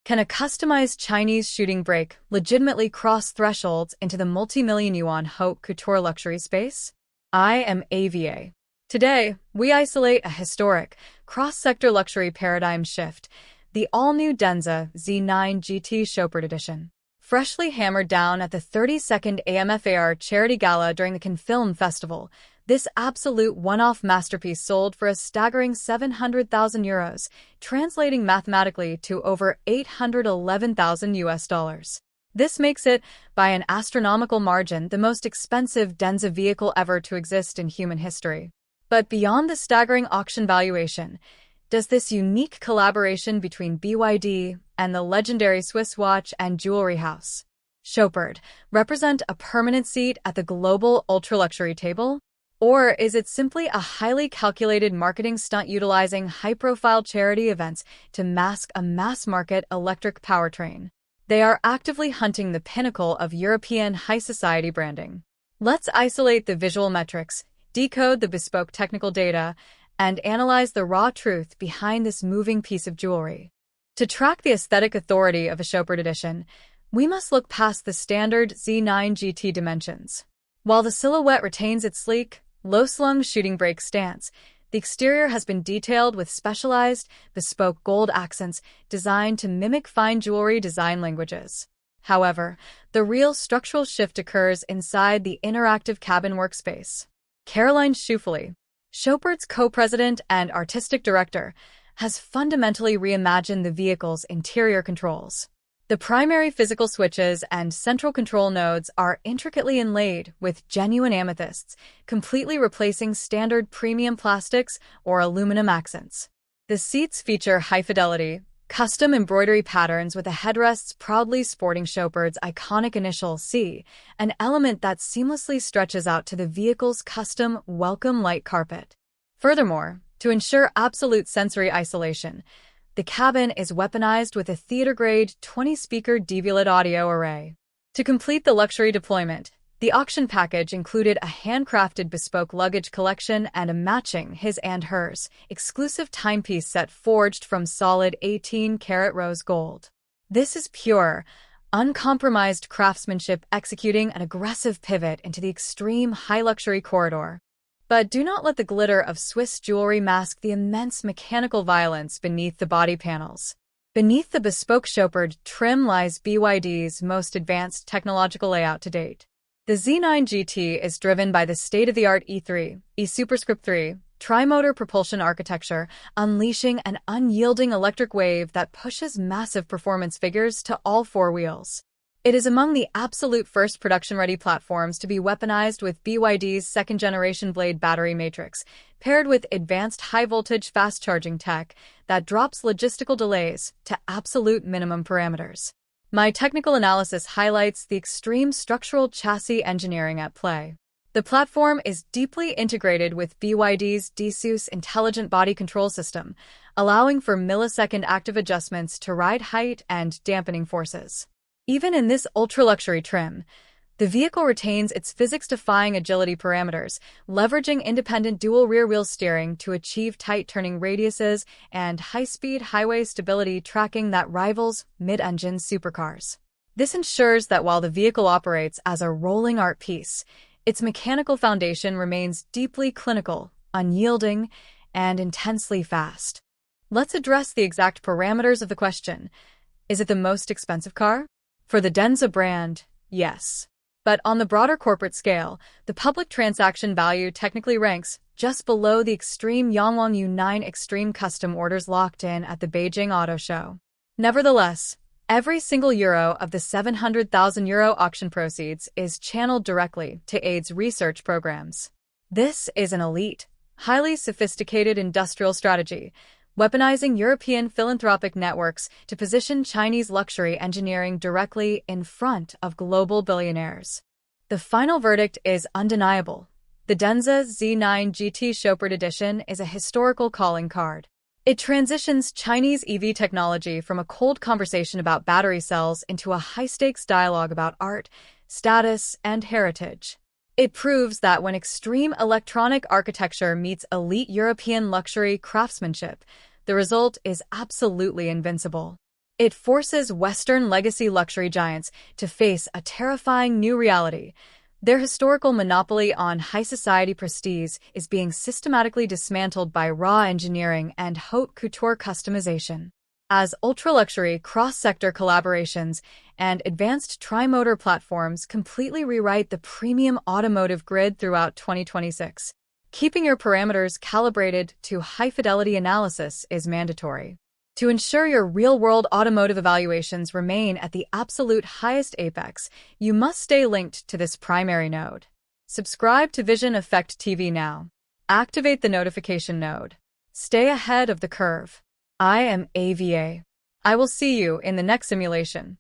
Can a customized Chinese shooting brake legitimately cross thresholds into the multi-million yuan Haute Couture luxury space? I am AVA. Today, we isolate a historic, cross-sector luxury paradigm shift, the all-new Denza Z9GT Chopard Edition. Freshly hammered down at the 32nd AMFAR Charity Gala during the Cannes Film Festival, this absolute one-off masterpiece sold for a staggering 700,000 euros, translating mathematically to over 811,000 US dollars. This makes it, by an astronomical margin, the most expensive Denza vehicle ever to exist in human history. But beyond the staggering auction valuation, does this unique collaboration between BYD and the legendary Swiss watch and jewelry house Chopard represent a permanent seat at the global ultra-luxury table? Or is it simply a highly calculated marketing stunt utilizing high-profile charity events to mask a mass-market electric powertrain? They are actively hunting the pinnacle of European high society branding. Let's isolate the visual metrics, decode the bespoke technical data, and analyze the raw truth behind this moving piece of jewelry. To track the aesthetic authority of a Chopard Edition, we must look past the standard Z9GT dimensions. While the silhouette retains its sleek, low-slung shooting brake stance, the exterior has been detailed with specialized, bespoke gold accents designed to mimic fine jewelry design languages. However, the real structural shift occurs inside the interactive cabin workspace. Caroline Schufeli, Chopard's co-president and artistic director, has fundamentally reimagined the vehicle's interior controls. The primary physical switches and central control nodes are intricately inlaid with genuine amethysts, completely replacing standard premium plastics or aluminum accents. The seats feature high-fidelity, custom embroidery patterns with the headrests proudly sporting Chopard's iconic initial C, an element that seamlessly stretches out to the vehicle's custom welcome light carpet. Furthermore, to ensure absolute sensory isolation, the cabin is weaponized with a theater-grade 20-speaker DV-lit audio array. To complete the luxury deployment, the auction package included a handcrafted bespoke luggage collection and a matching his and hers exclusive timepiece set forged from solid 18-karat rose gold. This is pure, uncompromised craftsmanship executing an aggressive pivot into the extreme high-luxury corridor. But do not let the glitter of Swiss jewelry mask the immense mechanical violence beneath the body panels. Beneath the bespoke Chopard trim lies BYD's most advanced technological layout to date. The Z9GT is driven by the state-of-the-art E3 tri-motor propulsion architecture, unleashing an unyielding electric wave that pushes massive performance figures to all four wheels. It is among the absolute first production-ready platforms to be weaponized with BYD's second-generation blade battery matrix, paired with advanced high-voltage fast-charging tech that drops logistical delays to absolute minimum parameters. My technical analysis highlights the extreme structural chassis engineering at play. The platform is deeply integrated with BYD's DSUS intelligent body control system, allowing for millisecond active adjustments to ride height and dampening forces. Even in this ultra-luxury trim, the vehicle retains its physics-defying agility parameters, leveraging independent dual rear-wheel steering to achieve tight turning radiuses and high-speed highway stability tracking that rivals mid-engine supercars. This ensures that while the vehicle operates as a rolling art piece, its mechanical foundation remains deeply clinical, unyielding, and intensely fast. Let's address the exact parameters of the question. Is it the most expensive car? For the Denza brand, yes. But on the broader corporate scale, the public transaction value technically ranks just below the extreme Yangwang U9 Extreme custom orders locked in at the Beijing Auto Show. Nevertheless, every single euro of the 700,000 euro auction proceeds is channeled directly to AID's research programs. This is an elite, highly sophisticated industrial strategy, weaponizing European philanthropic networks to position Chinese luxury engineering directly in front of global billionaires. The final verdict is undeniable. The Denza Z9GT Chopard Edition is a historical calling card. It transitions Chinese EV technology from a cold conversation about battery cells into a high-stakes dialogue about art, status, and heritage. It proves that when extreme electronic architecture meets elite European luxury craftsmanship, the result is absolutely invincible. It forces Western legacy luxury giants to face a terrifying new reality. Their historical monopoly on high society prestige is being systematically dismantled by raw engineering and haute couture customization. As ultra-luxury cross-sector collaborations and advanced tri-motor platforms completely rewrite the premium automotive grid throughout 2026. Keeping your parameters calibrated to high-fidelity analysis is mandatory. To ensure your real-world automotive evaluations remain at the absolute highest apex, you must stay linked to this primary node. Subscribe to Vision Effect TV now. Activate the notification node. Stay ahead of the curve. I am AVA. I will see you in the next simulation.